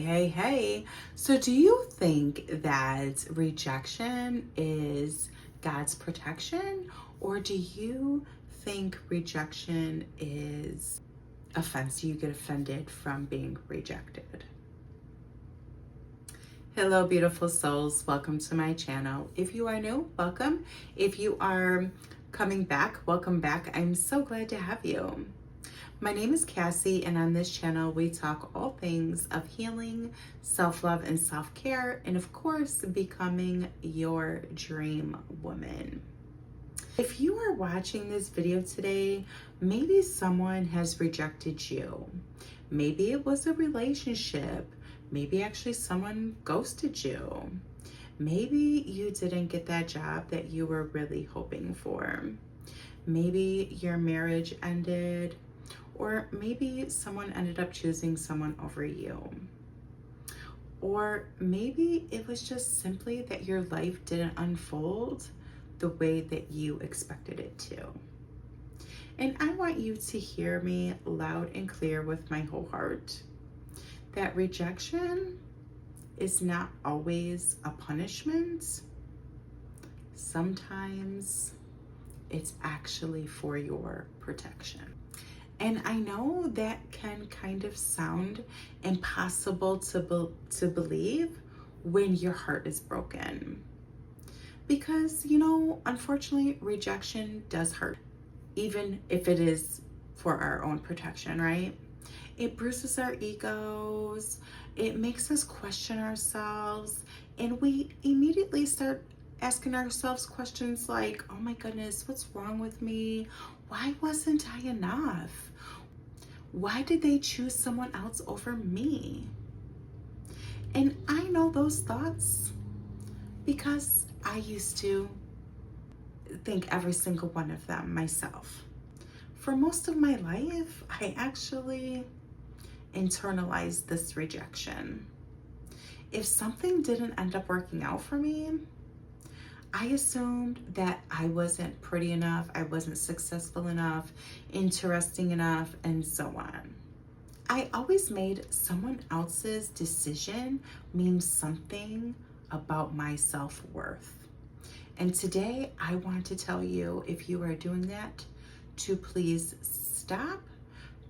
Hey. So do you think that rejection is God's protection, or do you think rejection is offense? You get offended from being rejected? Hello, beautiful souls. Welcome to my channel. If you are new, welcome. If you are coming back, welcome back. I'm so glad to have you. My name is Cassie, and on this channel, we talk all things of healing, self-love, and self-care, and of course, becoming your dream woman. If you are watching this video today, maybe someone has rejected you. Maybe it was a relationship. Maybe actually someone ghosted you. Maybe you didn't get that job that you were really hoping for. Maybe your marriage ended. Or maybe someone ended up choosing someone over you. Or maybe it was just simply that your life didn't unfold the way that you expected it to. And I want you to hear me loud and clear with my whole heart that rejection is not always a punishment. Sometimes it's actually for your protection. And I know that can kind of sound impossible to believe when your heart is broken. Because, unfortunately, rejection does hurt, even if it is for our own protection, right? It bruises our egos, it makes us question ourselves, and we immediately start asking ourselves questions like, oh my goodness, what's wrong with me? Why wasn't I enough? Why did they choose someone else over me? And I know those thoughts because I used to think every single one of them myself. For most of my life, I actually internalized this rejection. If something didn't end up working out for me, I assumed that I wasn't pretty enough, I wasn't successful enough, interesting enough, and so on. I always made someone else's decision mean something about my self-worth. And today I want to tell you, if you are doing that, to please stop,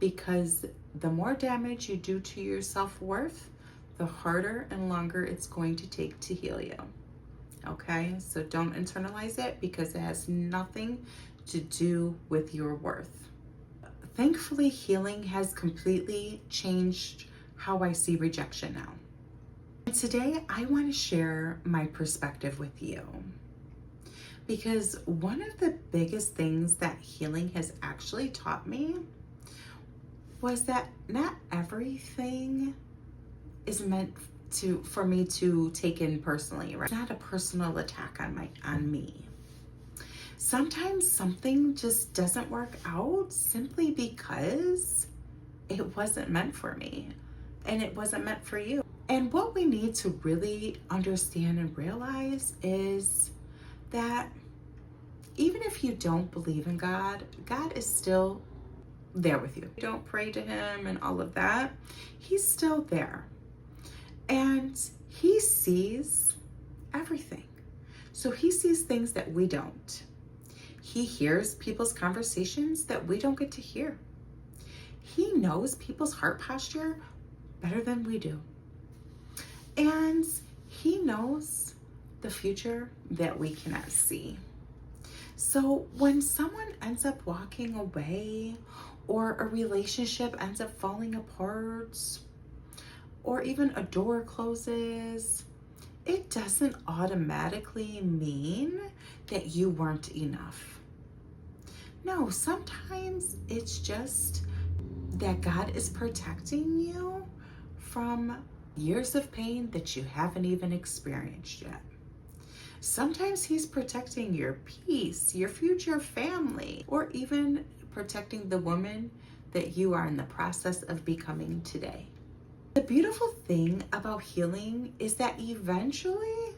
because the more damage you do to your self-worth, the harder and longer it's going to take to heal you. Okay, so don't internalize it because it has nothing to do with your worth. Thankfully, healing has completely changed how I see rejection now. And today, I want to share my perspective with you. Because one of the biggest things that healing has actually taught me was that not everything is meant for me to take in personally, right? It's not a personal attack on me. Sometimes something just doesn't work out simply because it wasn't meant for me and it wasn't meant for you. And what we need to really understand and realize is that even if you don't believe in God, God is still there with you. You don't pray to him and all of that. He's still there. And he sees everything. So he sees things that we don't. He hears people's conversations that we don't get to hear. He knows people's heart posture better than we do. And he knows the future that we cannot see. So when someone ends up walking away, or a relationship ends up falling apart, or even a door closes, it doesn't automatically mean that you weren't enough. No, sometimes it's just that God is protecting you from years of pain that you haven't even experienced yet. Sometimes he's protecting your peace, your future family, or even protecting the woman that you are in the process of becoming today. The beautiful thing about healing is that eventually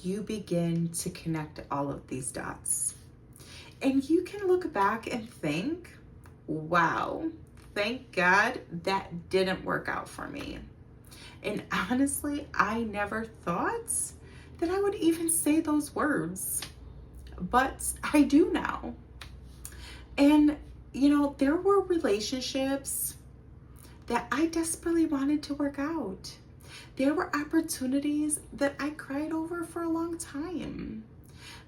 you begin to connect all of these dots. And you can look back and think, wow, thank God that didn't work out for me. And honestly, I never thought that I would even say those words, but I do now. And, there were relationships that I desperately wanted to work out. There were opportunities that I cried over for a long time.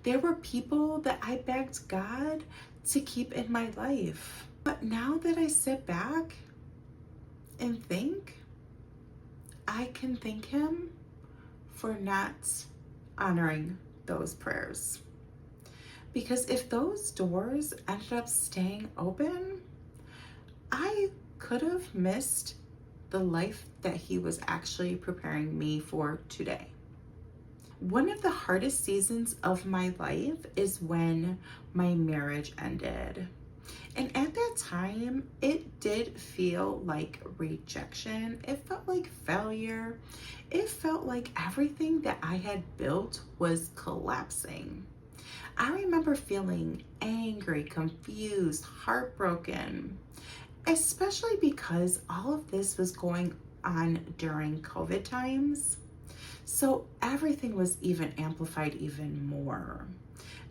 There were people that I begged God to keep in my life. But now that I sit back and think, I can thank Him for not honoring those prayers. Because if those doors ended up staying open, I could have missed the life that He was actually preparing me for today. One of the hardest seasons of my life is when my marriage ended. And at that time, it did feel like rejection. It felt like failure. It felt like everything that I had built was collapsing. I remember feeling angry, confused, heartbroken, especially because all of this was going on during COVID times. So everything was even amplified even more.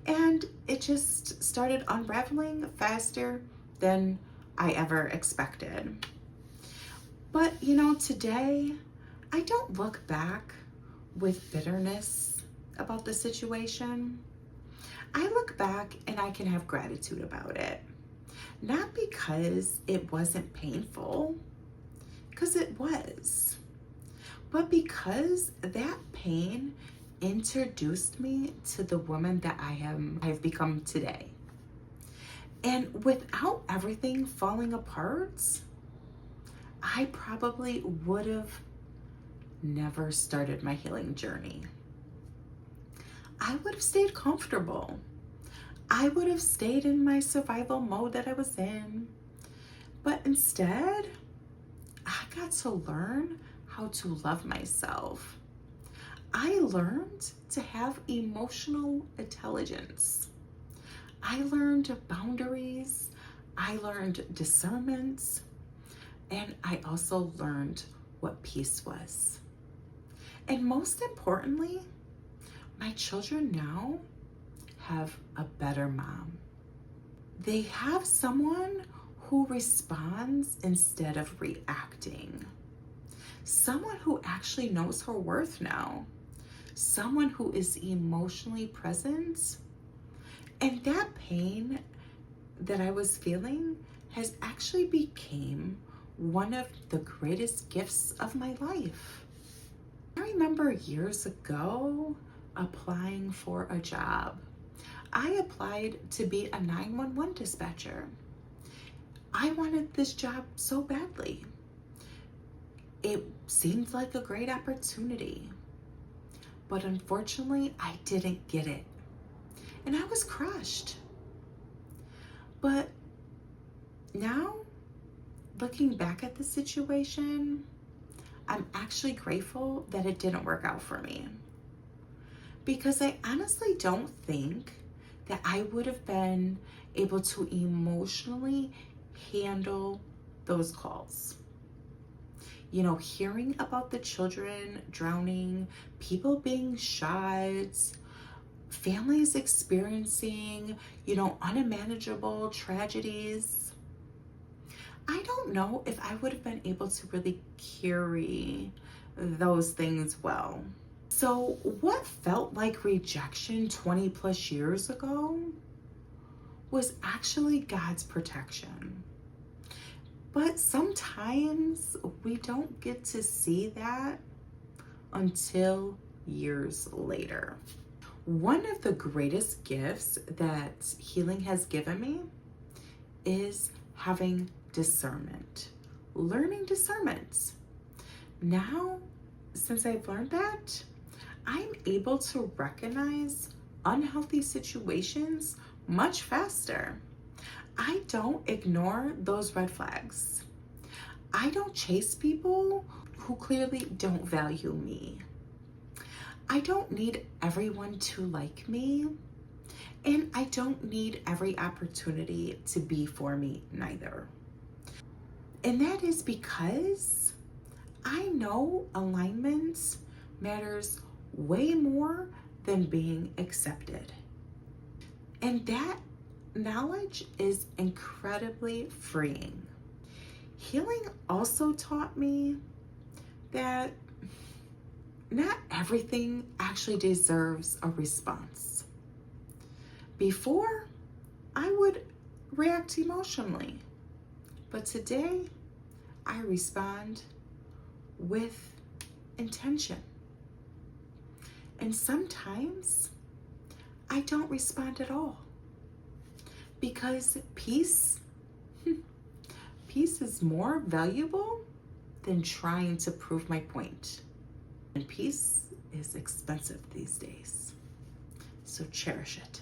And it just started unraveling faster than I ever expected. But today, I don't look back with bitterness about the situation. I look back and I can have gratitude about it. Not because it wasn't painful, because it was, but because that pain introduced me to the woman that I've become today. And without everything falling apart, I probably would have never started my healing journey. I would have stayed comfortable. I would have stayed in my survival mode that I was in. But instead, I got to learn how to love myself. I learned to have emotional intelligence. I learned boundaries. I learned discernment. And I also learned what peace was. And most importantly, my children now have a better mom. They have someone who responds instead of reacting. Someone who actually knows her worth now. Someone who is emotionally present. And that pain that I was feeling has actually become one of the greatest gifts of my life. I remember years ago applying for a job. I applied to be a 911 dispatcher. I wanted this job so badly. It seemed like a great opportunity, but unfortunately, I didn't get it. And I was crushed. But now, looking back at the situation, I'm actually grateful that it didn't work out for me. Because I honestly don't think that I would have been able to emotionally handle those calls. Hearing about the children drowning, people being shot, families experiencing, unmanageable tragedies. I don't know if I would have been able to really carry those things well. So what felt like rejection 20 plus years ago was actually God's protection. But sometimes we don't get to see that until years later. One of the greatest gifts that healing has given me is having discernment, learning discernment. Now, since I've learned that, I'm able to recognize unhealthy situations much faster. I don't ignore those red flags. I don't chase people who clearly don't value me. I don't need everyone to like me, and I don't need every opportunity to be for me neither. And that is because I know alignment matters way more than being accepted. And that knowledge is incredibly freeing. Healing also taught me that not everything actually deserves a response. Before, I would react emotionally, but today I respond with intention. And sometimes I don't respond at all because peace is more valuable than trying to prove my point. And peace is expensive these days, so cherish it.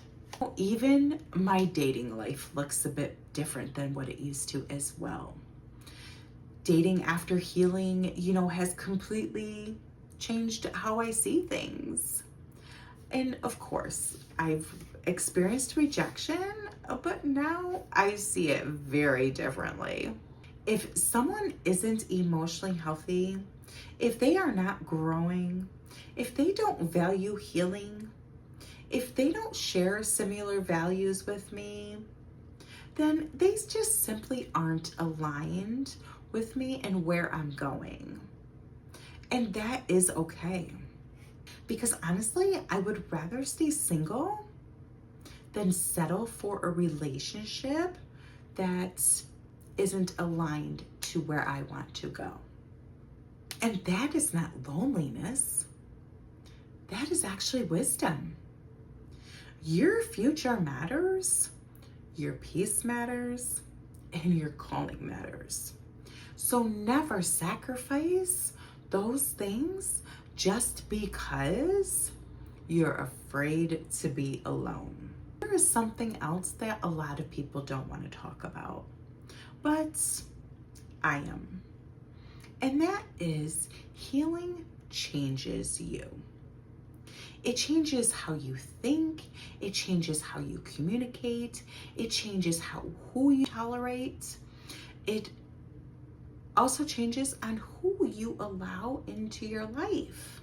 Even my dating life looks a bit different than what it used to as well. Dating after healing, has completely changed how I see things. And of course, I've experienced rejection, but now I see it very differently. If someone isn't emotionally healthy, if they are not growing, if they don't value healing, if they don't share similar values with me, then they just simply aren't aligned with me and where I'm going. And that is okay. Because honestly, I would rather stay single than settle for a relationship that isn't aligned to where I want to go. And that is not loneliness. That is actually wisdom. Your future matters, your peace matters, and your calling matters. So never sacrifice those things just because you're afraid to be alone. There is something else that a lot of people don't want to talk about, but I am. And that is healing changes you. It changes how you think, it changes how you communicate, it changes who you tolerate. It also changes on who you allow into your life.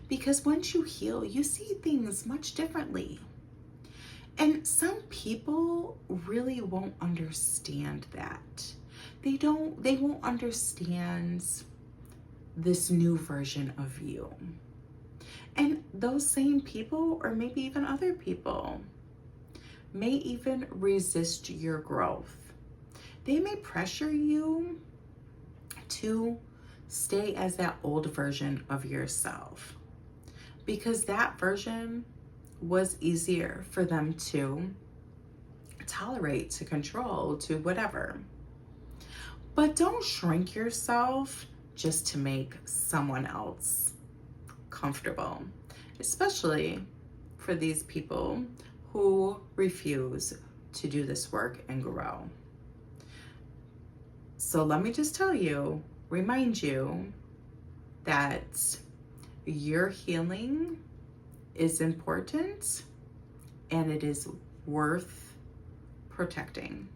Because once you heal, you see things much differently. And some people really won't understand that. They won't understand this new version of you. And those same people, or maybe even other people, may even resist your growth. They may pressure you to stay as that old version of yourself because that version was easier for them to tolerate, to control, to whatever. But don't shrink yourself just to make someone else comfortable, especially for these people who refuse to do this work and grow. So let me just remind you that your healing is important and it is worth protecting.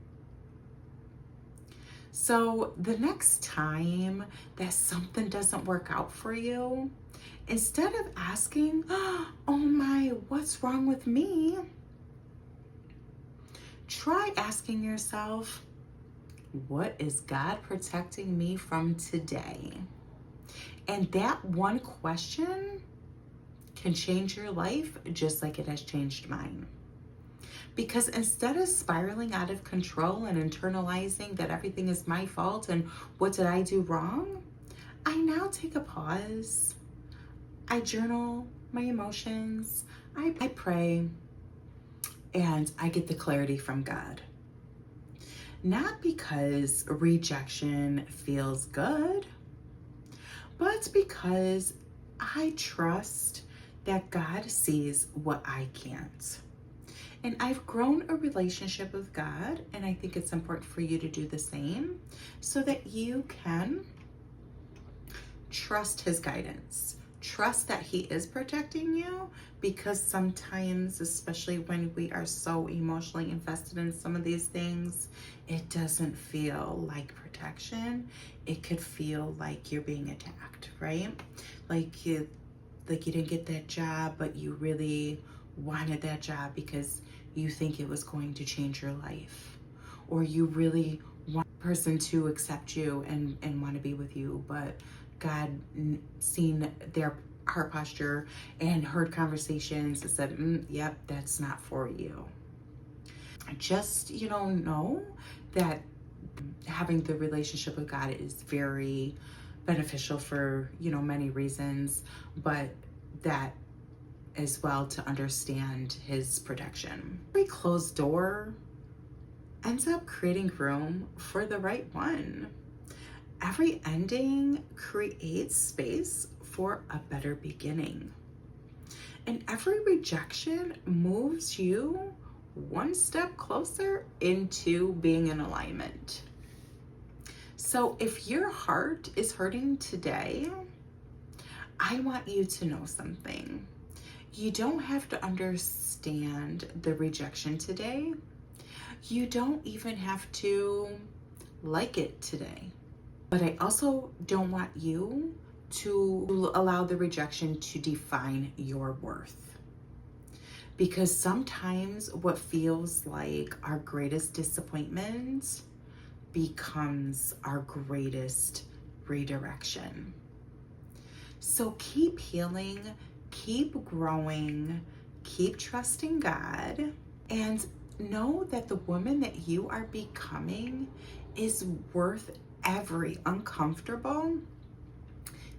So the next time that something doesn't work out for you, instead of asking, oh my, what's wrong with me? Try asking yourself, what is God protecting me from today? And that one question can change your life just like it has changed mine. Because instead of spiraling out of control and internalizing that everything is my fault and what did I do wrong, I now take a pause. I journal my emotions, I pray, and I get the clarity from God. Not because rejection feels good, but because I trust that God sees what I can't. And I've grown a relationship with God, and I think it's important for you to do the same so that you can trust His guidance, trust that he is protecting you, because sometimes, especially when we are so emotionally invested in some of these things, it doesn't feel like protection. It could feel like you're being attacked, right? Like you didn't get that job, but you really wanted that job because you think it was going to change your life, or you really want a person to accept you and want to be with you, but God seen their heart posture and heard conversations and said, yep, that's not for you. Just, know that having the relationship with God is very beneficial for, many reasons, but that as well to understand his protection. Every closed door ends up creating room for the right one. Every ending creates space for a better beginning. And every rejection moves you one step closer into being in alignment. So if your heart is hurting today, I want you to know something. You don't have to understand the rejection today. You don't even have to like it today. But I also don't want you to allow the rejection to define your worth. Because sometimes what feels like our greatest disappointment becomes our greatest redirection. So keep healing, keep growing, keep trusting God, and know that the woman that you are becoming is worth every uncomfortable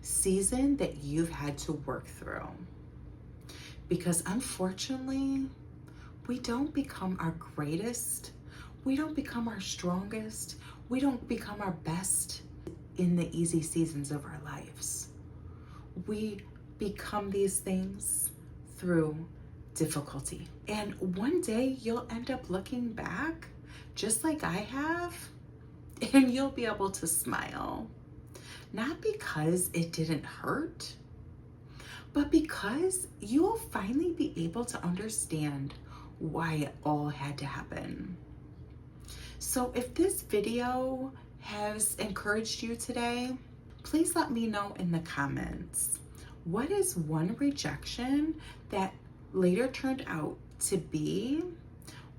season that you've had to work through. Because unfortunately, we don't become our greatest, we don't become our strongest, we don't become our best in the easy seasons of our lives. We become these things through difficulty. And one day you'll end up looking back, just like I have, and you'll be able to smile. Not because it didn't hurt, but because you'll finally be able to understand why it all had to happen. So if this video has encouraged you today, please let me know in the comments. What is one rejection that later turned out to be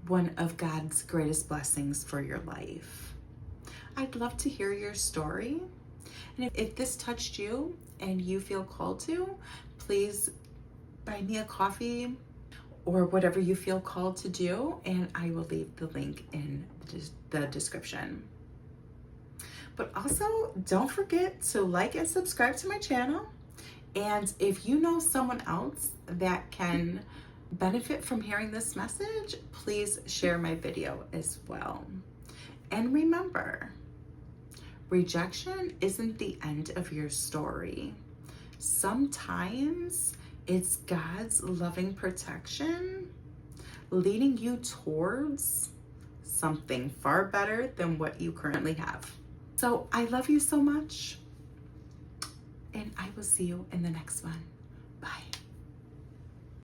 one of God's greatest blessings for your life? I'd love to hear your story. And if this touched you and you feel called to, please buy me a coffee or whatever you feel called to do, and I will leave the link in the description. But also, don't forget to like and subscribe to my channel. And if you know someone else that can benefit from hearing this message, please share my video as well. And remember, rejection isn't the end of your story. Sometimes it's God's loving protection leading you towards something far better than what you currently have. So I love you so much, and I will see you in the next one. Bye.